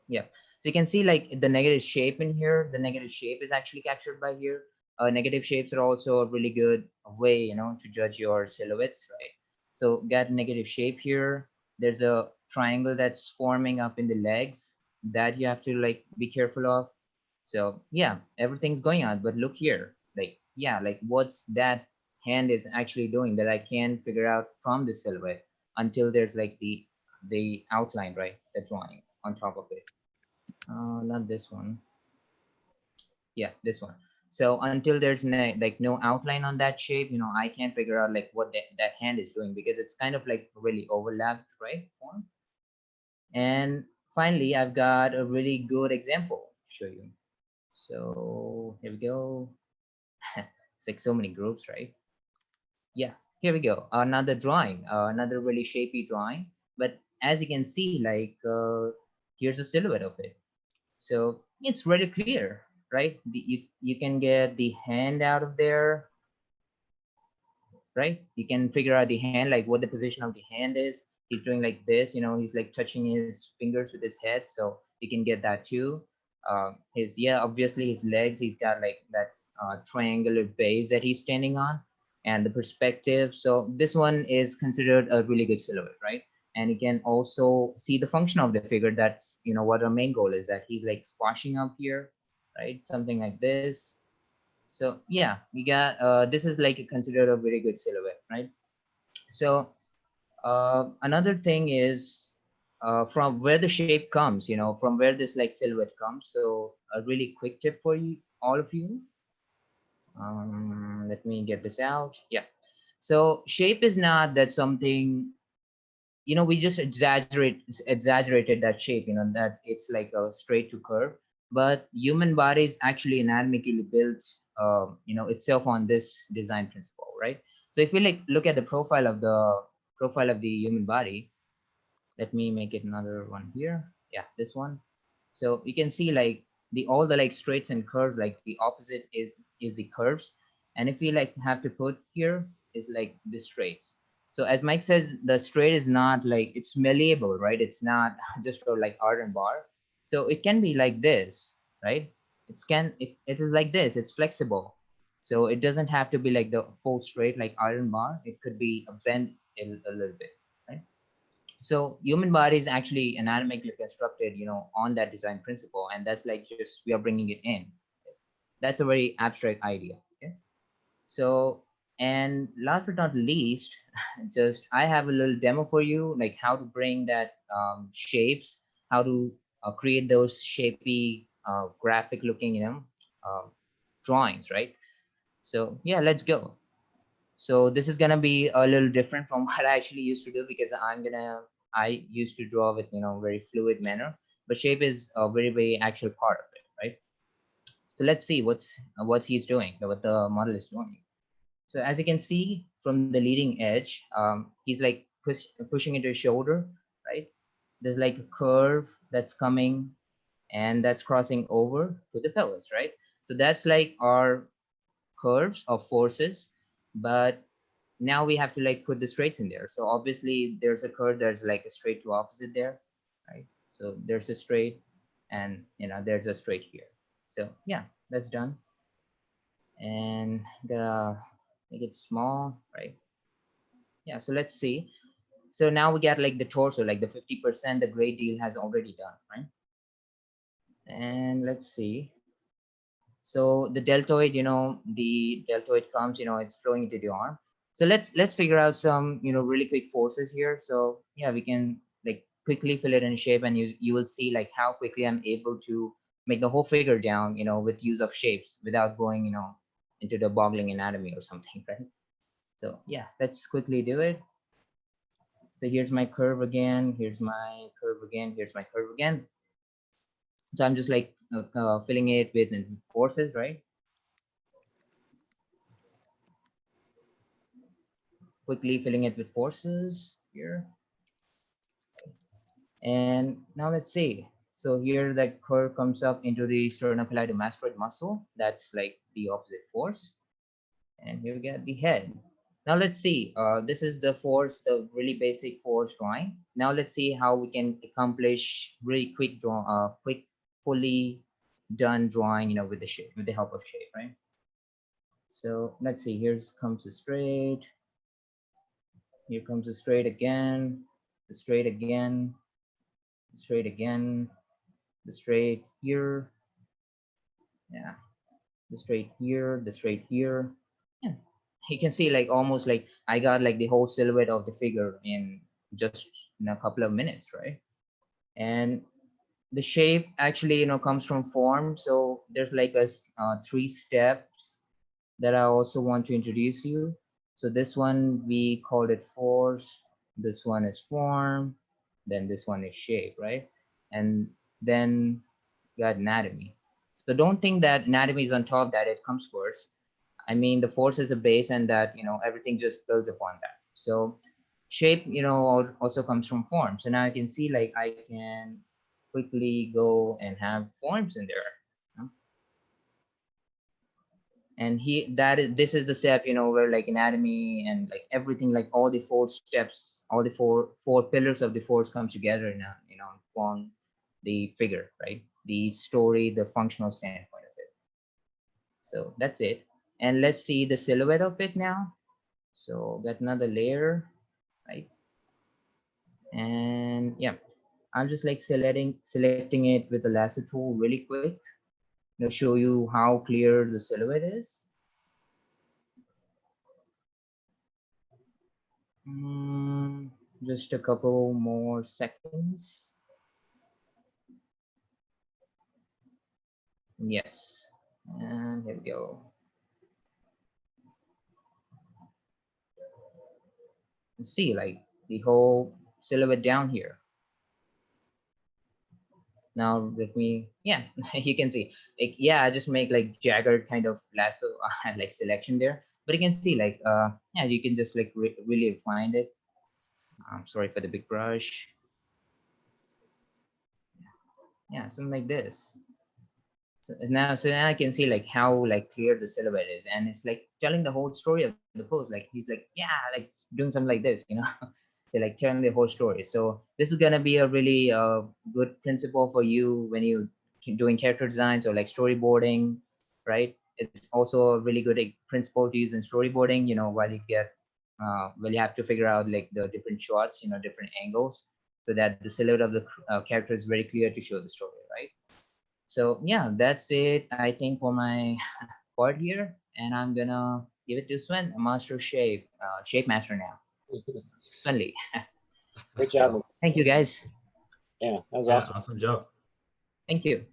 Yeah, so you can see like the negative shape in here. The negative shape is actually captured by here. Negative shapes are also a really good way, to judge your silhouettes, right? So got negative shape here. There's a triangle that's forming up in the legs that you have to like be careful of. So yeah, everything's going on, but look here, like yeah, like what's that hand is actually doing that I can't figure out from the silhouette until there's like the outline, right? The drawing on top of it. Not this one. Yeah, this one. So until there's like no outline on that shape, I can't figure out like what that hand is doing because it's kind of like really overlapped, right? Form. And finally, I've got a really good example to show you. So here we go. It's like so many groups, right? Yeah, here we go. Another drawing, another really shapy drawing. But as you can see, like here's a silhouette of it. So it's really clear, right? You can get the hand out of there, right? You can figure out the hand, like what the position of the hand is. He's doing like this, he's like touching his fingers with his head, so you can get that too. Yeah, obviously his legs, he's got like that triangular base that he's standing on, and the perspective. So this one is considered a really good silhouette, right? And you can also see the function of the figure. That's what our main goal is, that he's like squashing up here, right? Something like this. So yeah, we got this is like considered a very good silhouette, right? So another thing is from where the shape comes, from where this like silhouette comes. So a really quick tip for you, all of you. Let me get this out. Yeah. So shape is not that something, we just exaggerated that shape, that it's like a straight to curve. But human body is actually anatomically built, itself on this design principle, right? So if we like look at the profile of the human body, let me make it another one here. Yeah, this one. So you can see like all the like straights and curves, like the opposite is the curves. And if we like have to put here is like the straights. So as Mike says, the straight is not like, it's malleable, right? It's not just like iron bar. So it can be like this, right? It is like this, it's flexible. So it doesn't have to be like the full straight like iron bar. It could be a bend a little bit, right? So human body is actually anatomically constructed, on that design principle, and that's like just we are bringing it in. That's a very abstract idea. Okay. So, and last but not least, just I have a little demo for you, like how to bring that shapes, how to create those shapy, graphic looking, uh, drawings, right? So yeah, let's go. So this is gonna be a little different from what I actually used to do, because I used to draw with very fluid manner, but shape is a very actual part of it, right? So let's see what he's doing, what the model is doing. So as you can see from the leading edge, he's like pushing into his shoulder, right? There's like a curve that's coming and that's crossing over to the pelvis, right? So that's like our curves of forces, but now we have to like put the straights in there. So obviously there's a curve, there's like a straight to opposite there, right? So there's a straight, and there's a straight here. So yeah, that's done. And make it small, right? Yeah, so let's see. So now we got like the torso, like the 50%, the great deal has already done, right? And let's see. So the deltoid, the deltoid comes, it's flowing into the arm. So let's figure out some, really quick forces here. So yeah, we can like quickly fill it in shape, and you will see like how quickly I'm able to make the whole figure down, with use of shapes without going, into the boggling anatomy or something, right? So yeah, let's quickly do it. So here's my curve again, here's my curve again, here's my curve again. So I'm just like filling it with forces, right? Quickly filling it with forces here. And now let's see. So here that curve comes up into the sternocleidomastoid muscle. That's like the opposite force. And here we get the head. Now let's see. This is the force, the really basic force drawing. Now let's see how we can accomplish really quick quick, fully done drawing, with the shape, with the help of shape, right? So let's see. Here comes the straight. Here comes the straight again. The straight again. The straight again. The straight here. Yeah. The straight here. The straight here. Yeah. You can see like almost like I got like the whole silhouette of the figure in just in a couple of minutes, right? And the shape actually comes from form. So there's like a 3 steps that I also want to introduce you. So this one we called it force, this one is form, then this one is shape, right? And then you got anatomy. So don't think that anatomy is on top, that it comes first. I mean, the force is the base, and that everything just builds upon that. So shape also comes from form. So now I can see like I can quickly go and have forms in there. And this is the step, where like anatomy and like everything, like all the four steps, all the four pillars of the force comes together in form the figure, right? The story, the functional standpoint of it. So that's it. And let's see the silhouette of it now. So got another layer, right? And yeah, I'm just like selecting it with the lasso tool really quick to show you how clear the silhouette is. Just a couple more seconds. Yes, and here we go. See, like the whole silhouette down here. Now let me, yeah, you can see, like, yeah, I just make like jagged kind of lasso like selection there, but you can see like, yeah, you can just like really refine it. I'm sorry for the big brush. Yeah, something like this. So now I can see like how like clear the silhouette is, and it's like telling the whole story of the pose. Like he's like, yeah, like doing something like this. So like telling the whole story. So this is gonna be a really good principle for you when you doing character designs or like storyboarding, right? It's also a really good principle to use in storyboarding. While you have to figure out like the different shots, different angles, so that the silhouette of the character is very clear to show the story, right? So yeah, that's it, I think, for my part here. And I'm gonna give it to Sven, a master shape master now. Sven Lee. Great job. So thank you guys. Yeah, that was Yeah, awesome. awesome job. Thank you.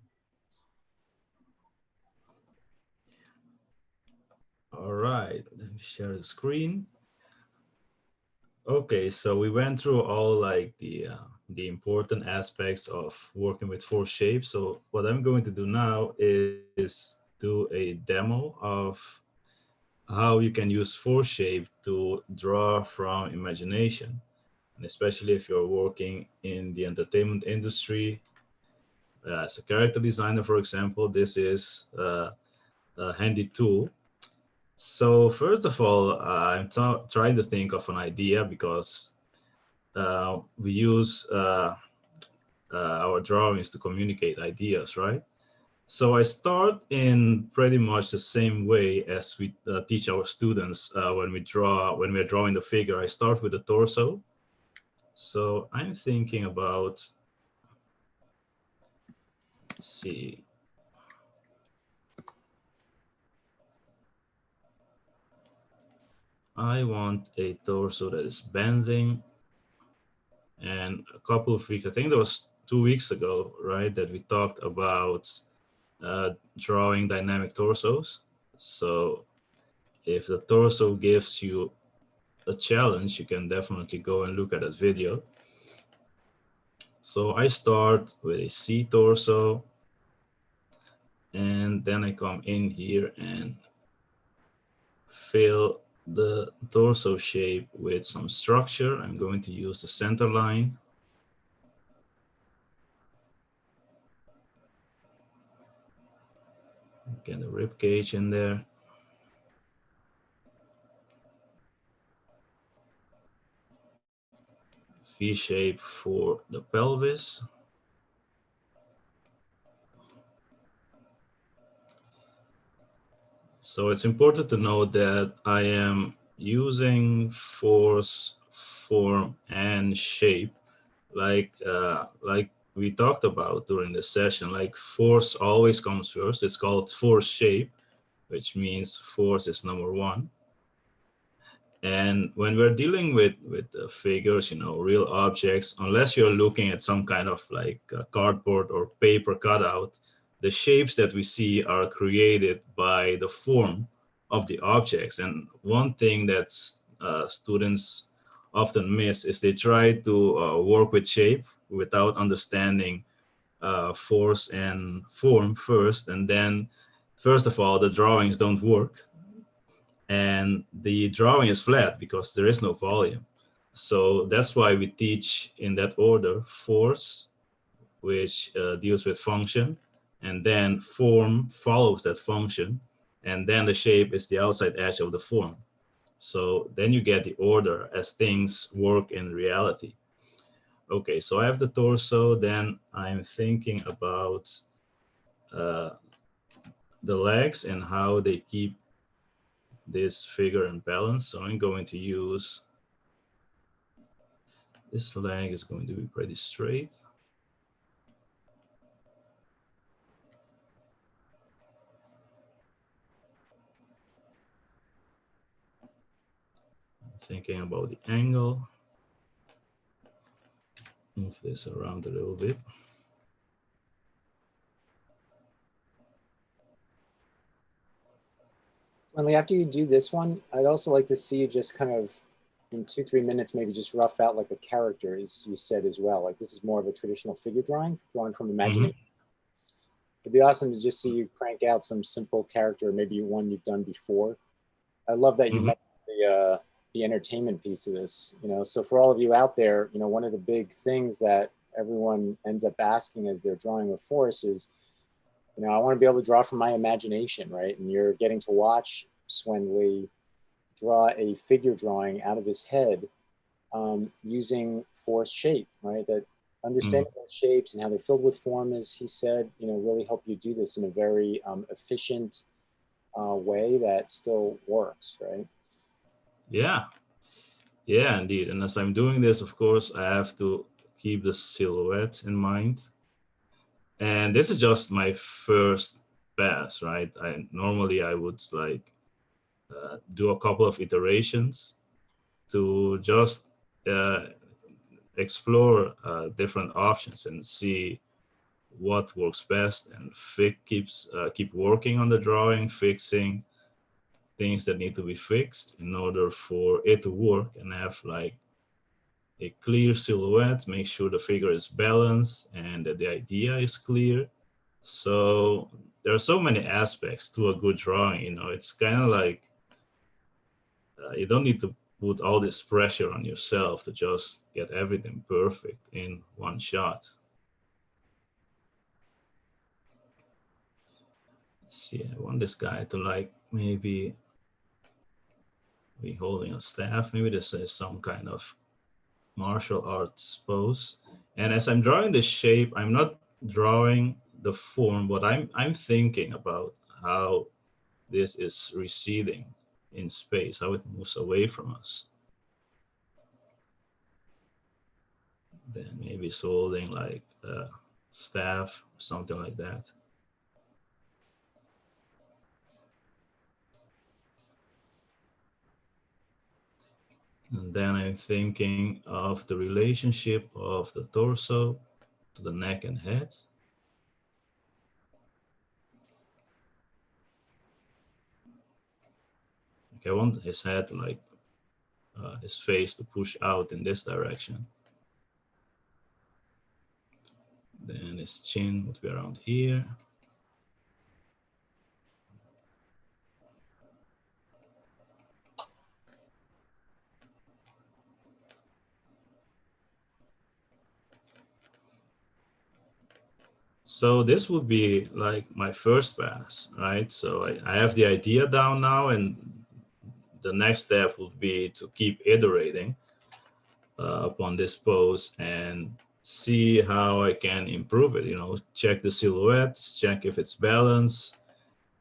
All right, let me share the screen. Okay, so we went through all like the important aspects of working with force shapes. So what I'm going to do now is do a demo of how you can use force shape to draw from imagination, and especially if you're working in the entertainment industry. As a character designer, for example, this is a handy tool. So first of all, I'm trying to think of an idea, because we use our drawings to communicate ideas, right? So I start in pretty much the same way as we teach our students when we're drawing the figure. I start with the torso. So I'm thinking about, let's see, I want a torso that is bending. And a couple of weeks, I think that was 2 weeks ago, right, that we talked about drawing dynamic torsos. So if the torso gives you a challenge, you can definitely go and look at that video. So I start with a C torso, and then I come in here and fill the torso shape with some structure. I'm going to use the center line. Get the rib cage in there. V shape for the pelvis. So it's important to note that I am using force, form, and shape, like we talked about during the session. Like force always comes first. It's called force shape, which means force is number one. And when we're dealing with figures, real objects, unless you're looking at some kind of like cardboard or paper cutout, the shapes that we see are created by the form of the objects. And one thing that students often miss is they try to work with shape without understanding force and form first. And then, first of all, the drawings don't work. And the drawing is flat because there is no volume. So that's why we teach in that order: force, which deals with function, and then form follows that function, and then the shape is the outside edge of the form. So then you get the order as things work in reality. Okay, so I have the torso, then I'm thinking about the legs and how they keep this figure in balance. So I'm going to use, this leg is going to be pretty straight. Thinking about the angle. Move this around a little bit. Well, after you do this one, I'd also like to see you just kind of in 2-3 minutes, maybe just rough out like a character, as you said as well. Like this is more of a traditional figure drawing, drawn from imagination. It'd be awesome to just see you crank out some simple character, maybe one you've done before. I love that you mentioned the entertainment piece of this. You know, so for all of you out there, you know, one of the big things that everyone ends up asking as they're drawing with force is, you know, I want to be able to draw from my imagination, right? And you're getting to watch Swen Lee draw a figure drawing out of his head using force shape, right? That understanding those shapes and how they're filled with form, as he said, you know, really help you do this in a very efficient way that still works, right? Yeah, yeah, indeed. And as I'm doing this, of course, I have to keep the silhouette in mind. And this is just my first pass, right? Normally I would like do a couple of iterations to just explore different options and see what works best, and keep working on the drawing, fixing things that need to be fixed in order for it to work and have like a clear silhouette, make sure the figure is balanced and that the idea is clear. So there are so many aspects to a good drawing, you know. It's kind of like you don't need to put all this pressure on yourself to just get everything perfect in one shot. Let's see, I want this guy to like maybe be holding a staff. Maybe this is some kind of martial arts pose. And as I'm drawing the shape, I'm not drawing the form, but I'm thinking about how this is receding in space, how it moves away from us. Then maybe it's holding like a staff, something like that. And then I'm thinking of the relationship of the torso to the neck and head. Okay, I want his head to like his face to push out in this direction. Then his chin would be around here. So this would be like my first pass, right? So I have the idea down now, and the next step would be to keep iterating upon this pose and see how I can improve it. You know, check the silhouettes, check if it's balanced,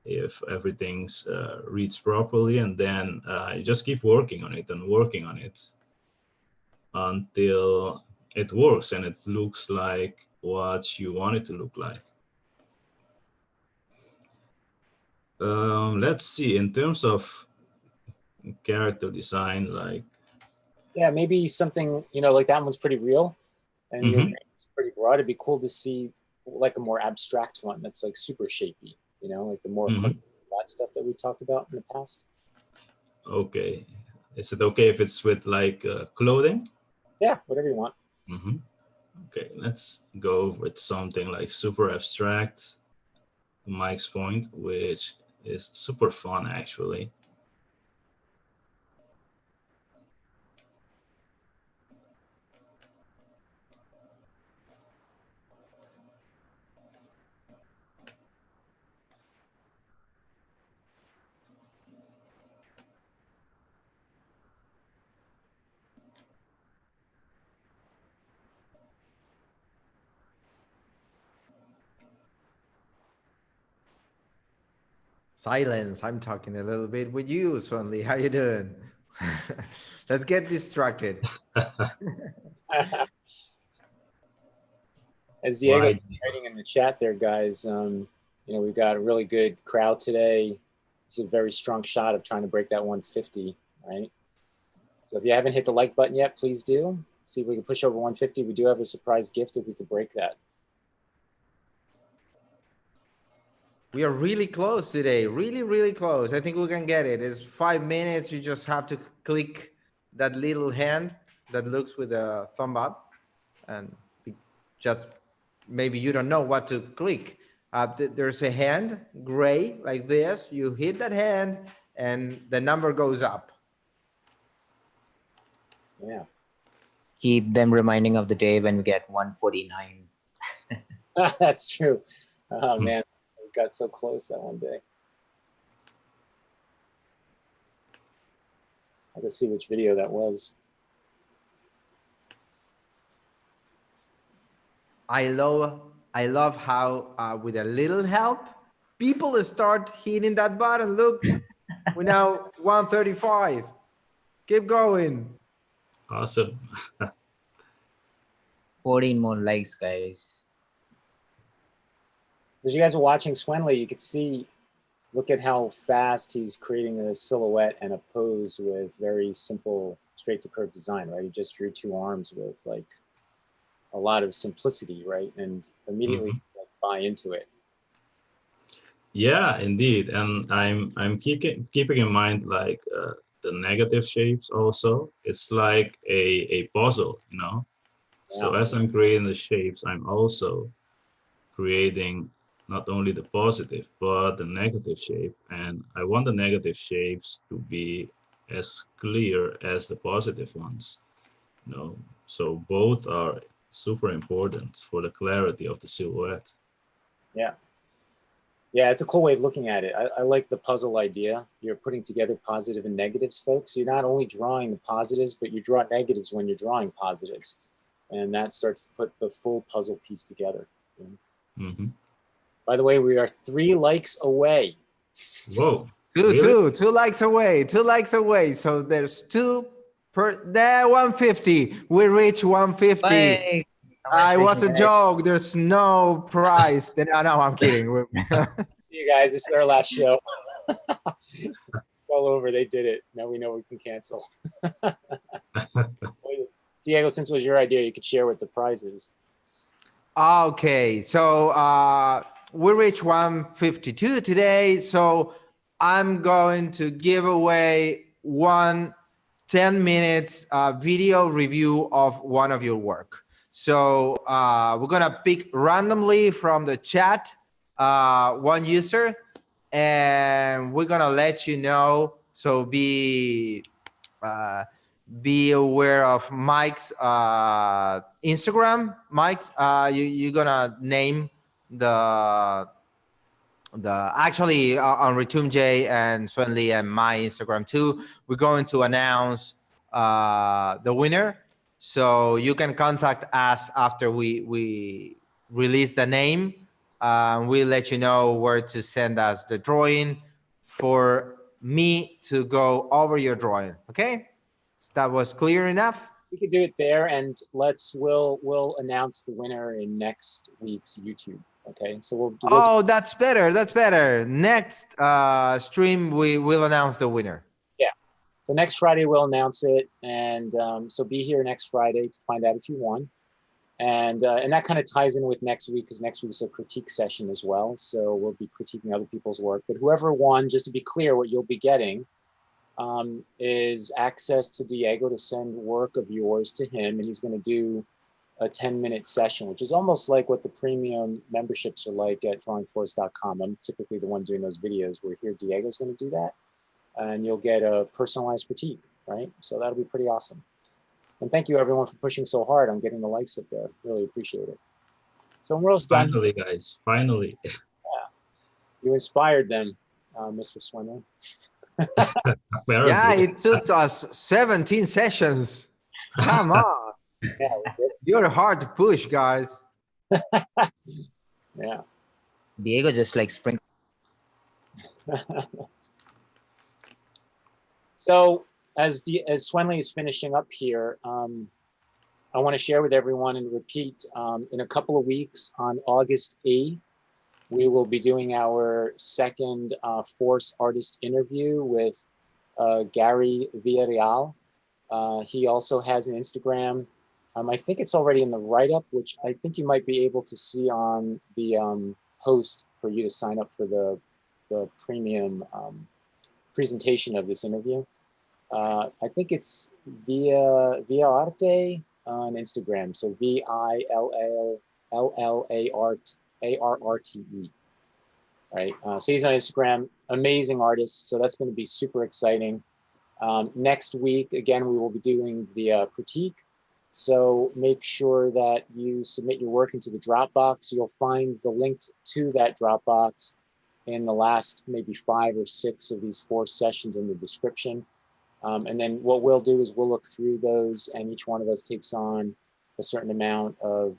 if everything's reads properly, and then you just keep working on it and working on it until it works and it looks like what you want it to look like. Let's see, in terms of character design, like Yeah, maybe something, you know, like that one's pretty real and your range is pretty broad. It'd be cool to see like a more abstract one that's like super shapy, you know, like the more that stuff that we talked about in the past. Okay, is it okay if it's with like clothing? Yeah, whatever you want. Okay, let's go with something like super abstract, to Mike's point, which is super fun actually. Silence. I'm talking a little bit with you, Swanley. How you doing? Let's get distracted. As Diego Right. writing in the chat there, guys, we've got a really good crowd today. It's a very strong shot of trying to break that 150, right? So if you haven't hit the like button yet, please do. See if we can push over 150. We do have a surprise gift if we could break that. We are really close today. Really, really close. I think we can get it. It's 5 minutes. You just have to click that little hand that looks with a thumb up, and just maybe you don't know what to click. There's a hand, gray, like this. You hit that hand and the number goes up. Yeah. Keep them reminding of the day when we get 149. That's true. Oh, man, we got so close that one day. I'll just see which video that was. I love how with a little help, people start hitting that button. Look, we're now 135. Keep going. Awesome. 14 more likes, guys. As you guys are watching Swenley, you could see, look at how fast he's creating a silhouette and a pose with very simple straight to curve design, right? He just drew two arms with like a lot of simplicity, right? And immediately like, buy into it. Yeah, indeed. And I'm keeping in mind like the negative shapes also. It's like a puzzle, you know? So Yeah. as I'm creating the shapes, I'm also creating not only the positive, but the negative shape. And I want the negative shapes to be as clear as the positive ones, you know? So both are super important for the clarity of the silhouette. Yeah. Yeah, it's a cool way of looking at it. I like the puzzle idea. You're putting together positive and negatives, folks. You're not only drawing the positives, but you draw negatives when you're drawing positives. And that starts to put the full puzzle piece together. By the way, we are 3 likes away. Whoa. Two Really? likes away, 2 likes away. So there's 2 per there, 150. We reach 150. Bye. It was a joke. There's no prize. Then no, I'm kidding. You guys, this is our last show. All over. They did it. Now we know we can cancel. Diego, since it was your idea, you could share what the prize is. Okay, so we reached 152 today. So I'm going to give away 10 minutes video review of one of your work. So we're gonna pick randomly from the chat one user, and we're gonna let you know. So be aware of Mike's Instagram. Mike's you're gonna name the actually on Retum J and Swenley and my Instagram too. We're going to announce the winner. So you can contact us after we release the name. We'll let you know where to send us the drawing for me to go over your drawing. Okay, so that was clear enough. We could do it there, and we'll announce the winner in next week's YouTube. Okay, so we'll oh, that's better. That's better. Next stream, we will announce the winner. Yeah, so next Friday we'll announce it, and so be here next Friday to find out if you won. And that kind of ties in with next week, because next week's a critique session as well. So we'll be critiquing other people's work. But whoever won, just to be clear, what you'll be getting is access to Diego to send work of yours to him, and he's going to do a 10-minute session, which is almost like what the premium memberships are like at drawingforce.com. I'm typically the one doing those videos. Where here Diego's going to do that, and you'll get a personalized critique, right? So that'll be pretty awesome. And thank you everyone for pushing so hard on getting the likes up there. Really appreciate it. So we're almost done. Finally, guys, finally. Yeah, you inspired them, Mr. Swindler. Yeah, it took us 17 sessions. Come on. Yeah, you're hard to push, guys. Yeah. Diego just like spring. So as Swenley is finishing up here, I want to share with everyone and repeat, in a couple of weeks on August 8th, we will be doing our second Force artist interview with Gary Villarreal. He also has an Instagram. I think it's already in the write-up, which I think you might be able to see on the post for you to sign up for the premium presentation of this interview. I think it's via Arte on Instagram. So VILLARRTE. Right. So he's on Instagram. Amazing artist. So that's going to be super exciting. Next week, again, we will be doing the critique. So make sure that you submit your work into the Dropbox. You'll find the link to that Dropbox in the last maybe 5 or 6 of these Force sessions in the description. And then what we'll do is we'll look through those, and each one of us takes on a certain amount of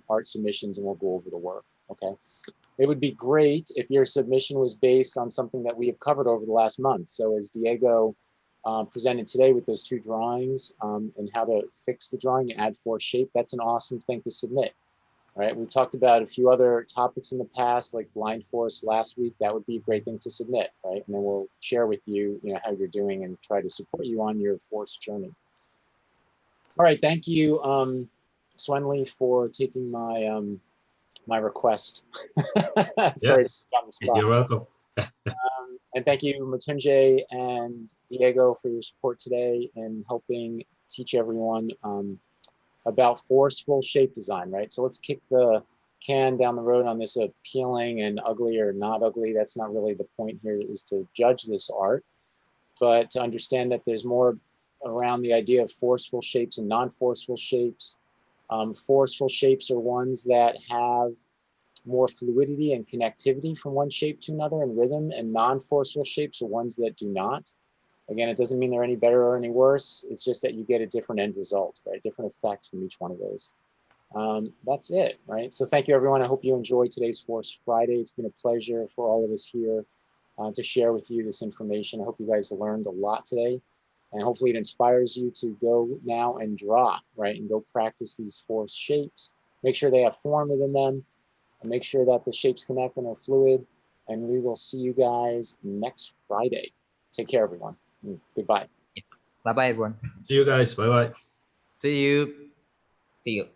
art submissions, and we'll go over the work. Okay. It would be great if your submission was based on something that we have covered over the last month. So as Diego presented today with those 2 drawings and how to fix the drawing and add Force shape, that's an awesome thing to submit. All right, we talked about a few other topics in the past, like blind Force last week. That would be a great thing to submit, right? And then we'll share with you, how you're doing and try to support you on your Force journey. All right, thank you, Swenley, for taking my my request. Sorry, Yes, to put you on the spot. you're welcome. And thank you, Matunje and Diego, for your support today and helping teach everyone about forceful shape design, right? So let's kick the can down the road on this appealing and ugly or not ugly. That's not really the point here, is to judge this art, but to understand that there's more around the idea of forceful shapes and non-forceful shapes. Forceful shapes are ones that have more fluidity and connectivity from one shape to another and rhythm, and non-forceful shapes are ones that do not. Again, it doesn't mean they're any better or any worse. It's just that you get a different end result, right? Different effect from each one of those. That's it, right? So thank you, everyone. I hope you enjoyed today's Force Friday. It's been a pleasure for all of us here to share with you this information. I hope you guys learned a lot today, and hopefully it inspires you to go now and draw, right? And go practice these Force shapes. Make sure they have form within them, and make sure that the shapes connect and are fluid. And we will see you guys next Friday. Take care, everyone. Goodbye. Bye bye, everyone. See you guys. Bye bye. See you. See you.